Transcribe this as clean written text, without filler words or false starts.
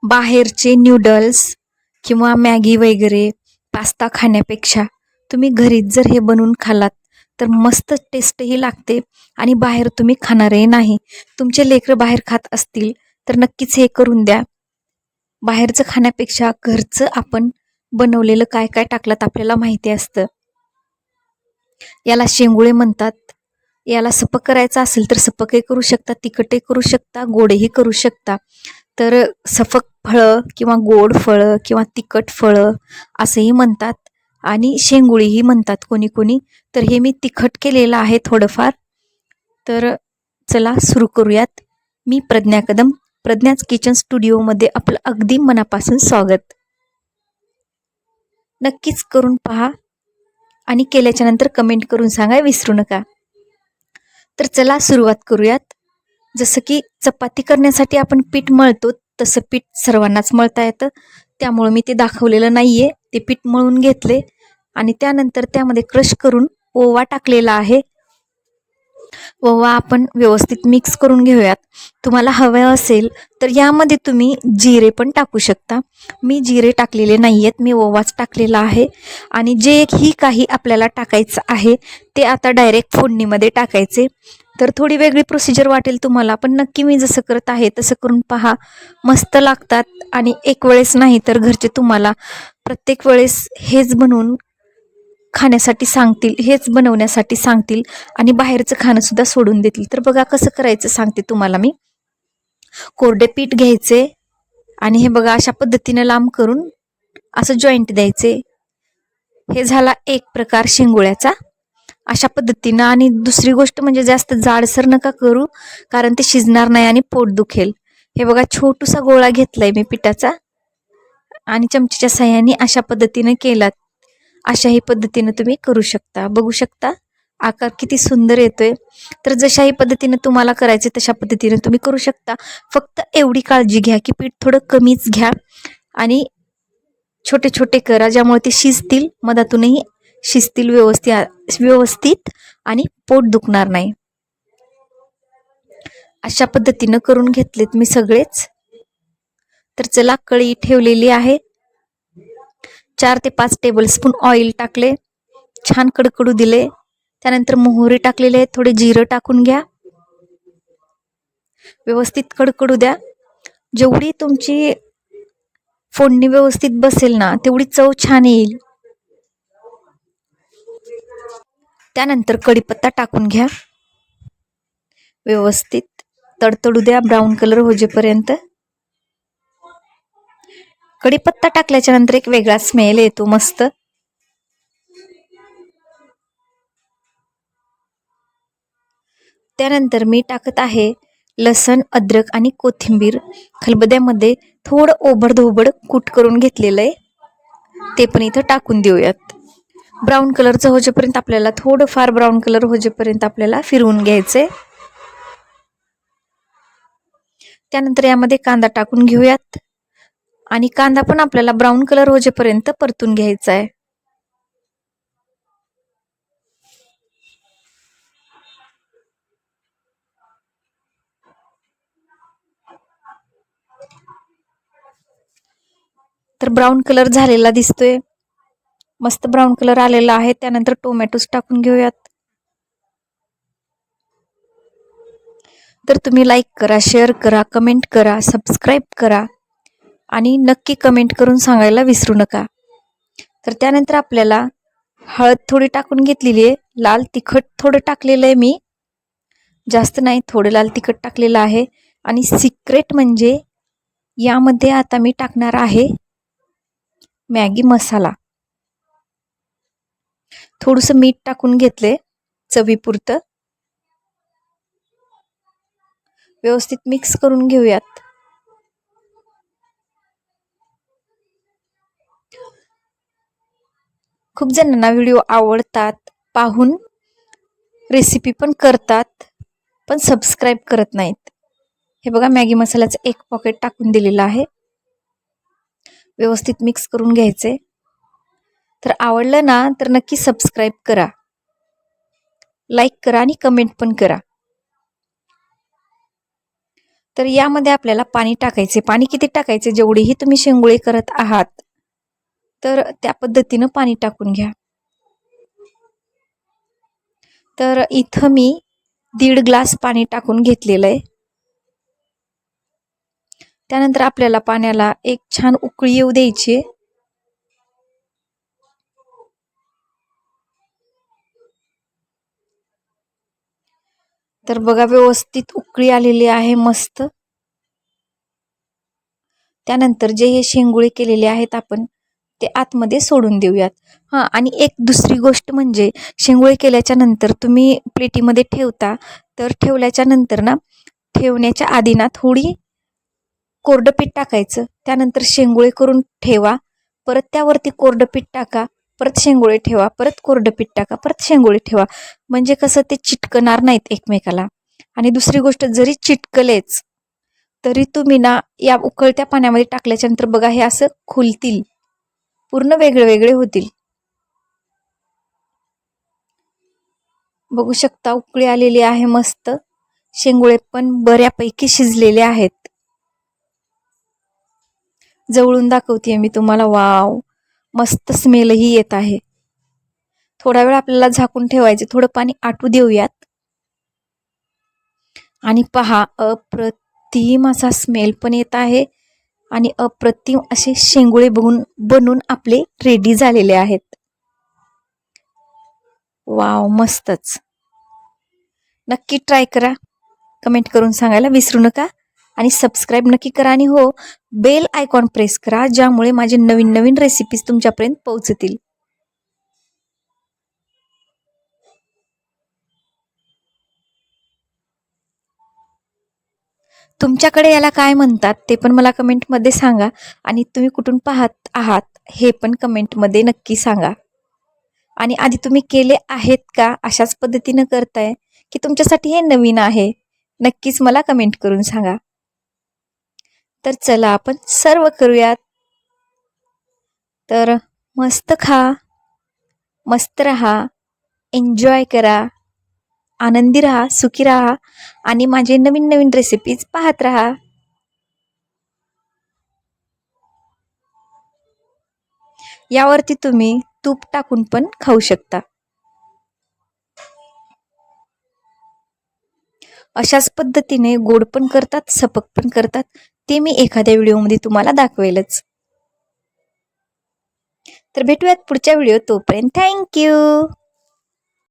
बाहेरचे नूडल्स किंवा मॅगी वगैरे पास्ता खाण्यापेक्षा तुम्ही घरीच जर हे बनवून खाल्लात तर मस्त टेस्टही लागते आणि बाहेर तुम्ही खाणारही नाही. तुमचे लेकरं बाहेर खात असतील तर नक्कीच हे करून द्या. बाहेरचं खाण्यापेक्षा घरचं आपण बनवलेलं काय काय टाकलं आपल्याला माहिती असतं. याला शेंगुळे म्हणतात. याला सपक करायचं असेल तर सपकही करू शकता, तिखटही करू शकता, गोडही करू शकता. तर सफक फळं किंवा गोड फळं किंवा तिखट फळं असंही म्हणतात आणि शेंगुळीही म्हणतात कोणी कोणी. तर हे मी तिखट केलेलं आहे थोडंफार. तर चला सुरू करूयात. मी प्रज्ञा कदम, प्रज्ञाच किचन स्टुडिओमध्ये आपलं अगदी मनापासून स्वागत. नक्कीच करून पहा आणि केल्याच्या नंतर कमेंट करून सांगा विसरू नका. तर चला सुरुवात करूयात. जसं की चपाती करण्यासाठी आपण पीठ मळतो तसं पीठ सर्वांनाच मळता येतं. त्यामुळं मी ते दाखवलेलं नाही आहे. ते पीठ मळून घेतले आणि त्यानंतर त्यामध्ये क्रश करून ओवा टाकलेला आहे. ओवा आपण व्यवस्थित मिक्स करून घेऊयात. तुम्हाला हवं असेल तर यामध्ये तुम्ही जिरे पण टाकू शकता. मी जिरे टाकलेले नाही आहेत, मी ओवाच टाकलेला आहे. आणि जे ही काही आपल्याला टाकायचं आहे ते आता डायरेक्ट फोडणीमध्ये टाकायचे. तर थोडी वेगळी प्रोसिजर वाटेल तुम्हाला, पण नक्की मी जसं करत आहे तसं करून पहा. मस्त लागतात आणि एक वेळेस नाही तर घरचे तुम्हाला प्रत्येक वेळेस हेच बनवून खाण्यासाठी सांगतील, हेच बनवण्यासाठी सांगतील आणि बाहेरचं खाणंसुद्धा सोडून देतील. तर बघा कसं करायचं सांगते तुम्हाला मी. कोरडे पीठ घ्यायचे आणि हे बघा अशा पद्धतीने लांब करून असं जॉईंट द्यायचे. हे झाला एक प्रकार शेंगुळ्याचा अशा पद्धतीनं. आणि दुसरी गोष्ट म्हणजे जास्त जाडसर नका करू, कारण ते शिजणार नाही आणि पोट दुखेल. हे बघा छोटूसा गोळा घेतलाय मी पिठाचा आणि चमचीच्या साह्याने अशा पद्धतीने केलात. अशाही पद्धतीने तुम्ही करू शकता. बघू शकता आकार किती सुंदर येतोय. तर जशाही पद्धतीने तुम्हाला करायचे तशा पद्धतीने तुम्ही करू शकता. फक्त एवढी काळजी घ्या की पीठ थोडं कमीच घ्या आणि छोटे छोटे करा, ज्यामुळे ते शिजतील, मधातूनही शिजतील व्यवस्थित आणि पोट दुखणार नाही. अशा पद्धतीनं करून घेतलेत मी सगळेच. तर चला कढई ठेवलेली आहे. 4 ते 5 टेबलस्पून ऑइल टाकले, छान कडकडू दिले. त्यानंतर मोहरी टाकलेले, थोडे जिरं टाकून घ्या, व्यवस्थित कडकडू द्या. जेवढी तुमची फोडणी व्यवस्थित बसेल ना तेवढी चव छान येईल. त्यानंतर कढीपत्ता टाकून घ्या, व्यवस्थित तडतडू द्या ब्राऊन कलर होजेपर्यंत. कढीपत्ता टाकल्याच्या नंतर एक वेगळा स्मेल येतो मस्त. त्यानंतर मी टाकत आहे लसण, अद्रक आणि कोथिंबीर. खलबत्त्यामध्ये थोडं ओबडधोबड कूट करून घेतलेलं आहे, ते पण इथं टाकून देऊयात. ब्राऊन कलरचं होजेपर्यंत आपल्याला, थोडंफार ब्राऊन कलर होजेपर्यंत आपल्याला फिरवून घ्यायचंय. त्यानंतर यामध्ये कांदा टाकून घेऊयात आणि कांदा पण आपल्याला ब्राऊन कलर होजेपर्यंत परतून घ्यायचा आहे. तर ब्राऊन कलर झालेला दिसतोय, मस्त ब्राऊन कलर आलेला आहे. त्यानंतर टोमॅटोज टाकून घेऊयात. तर तुम्ही लाईक करा, शेअर करा, कमेंट करा, सबस्क्राईब करा आणि नक्की कमेंट करून सांगायला विसरू नका. तर त्यानंतर आपल्याला हळद थोडी टाकून घेतलेली आहे, लाल तिखट थोडं टाकलेलं आहे मी, जास्त नाही, थोडं लाल तिखट टाकलेलं आहे. आणि सिक्रेट म्हणजे यामध्ये आता मी टाकणार आहे मॅगी मसाला. थोडंसं मीठ टाकून घेतले चवीपुरतं. व्यवस्थित मिक्स करून घेऊयात. खूप जणांना व्हिडिओ आवडतात, पाहून रेसिपी पण करतात, पण सबस्क्राईब करत नाहीत. हे बघा मॅगी मसाल्याचं एक पॉकेट टाकून दिलेलं आहे. व्यवस्थित मिक्स करून घ्यायचे. तर आवडलं ना तर नक्की सबस्क्राईब करा, लाईक करा आणि कमेंट पण करा. तर यामध्ये आपल्याला पाणी टाकायचे. पाणी किती टाकायचे, जेवढेही तुम्ही शेंगुळे करत आहात तर त्या पद्धतीनं पाणी टाकून घ्या. तर इथं मी 1.5 ग्लास पाणी टाकून घेतलेलं आहे. त्यानंतर आपल्याला पाण्याला एक छान उकळी येऊ द्यायची. तर बघा, व्यवस्थित उकळी आलेली आहे मस्त. त्यानंतर जे हे शेंगुळे केलेले आहेत आपण ते आतमध्ये सोडून देऊयात. हां, आणि एक दुसरी गोष्ट म्हणजे शेंगुळे केल्याच्या नंतर तुम्ही प्लेटीमध्ये ठेवता, तर ठेवल्याच्या नंतर ना, ठेवण्याच्या आधी ना थोडी कोरडं पीठ टाकायचं. त्यानंतर शेंगुळे करून ठेवा, परत त्यावरती कोरडं पीठ टाका, परत शेंगुळे ठेवा, परत कोरडं पीठ टाका, परत शेंगुळे ठेवा. म्हणजे कसं ते चिटकणार नाहीत एकमेकाला. आणि दुसरी गोष्ट, जरी चिटकलेच तरी तुम्ही ना या उकळत्या पाण्यामध्ये टाकल्याच्या नंतर बघा हे असं खुलतील, पूर्ण वेगळे वेगळे होतील. बघू शकता उकळी आलेली आहे मस्त. शेंगुळे पण बऱ्यापैकी शिजलेले आहेत. जवळून दाखवते मी तुम्हाला. वाव, मस्त स्मेलही येत आहे. थोडा वेळ आपल्याला झाकून ठेवायचे, थोडं पाणी आटू देऊयात. आणि पहा, अप्रतिम असा स्मेल पण येत आहे आणि अप्रतिम असे शेंगुळे बनून आपले रेडी झालेले आहेत. वाव, मस्तच. नक्की ट्राय करा, कमेंट करून सांगायला विसरू नका आणि सबस्क्राईब नक्की करा. आणि हो, बेल आयकॉन प्रेस करा, ज्यामुळे माझे नवीन नवीन रेसिपीज तुमच्यापर्यंत पोहोचतील. तुमच्याकडे याला काय म्हणतात ते पण मला कमेंटमध्ये सांगा. आणि तुम्ही कुठून पाहत आहात हे पण कमेंटमध्ये नक्की सांगा. आणि आधी तुम्ही केले आहेत का, अशाच पद्धतीनं करताय की तुमच्यासाठी हे नवीन आहे, नक्कीच मला कमेंट करून सांगा. तर चला आपण सर्व करूयात. तर मस्त खा, मस्त रहा, एन्जॉय करा, आनंदी राहा, सुखी राहा आणि माझे नवीन नवीन रेसिपीज पाहत राहा. यावरती तुम्ही तूप टाकून पण खाऊ शकता. अशाच पद्धतीने गोड पण करतात, सपक पण करतात. ते मी एखाद्या व्हिडिओमध्ये तुम्हाला दाखवेलच. तर भेटूयात पुढच्या व्हिडिओ. तोपर्यंत थँक्यू.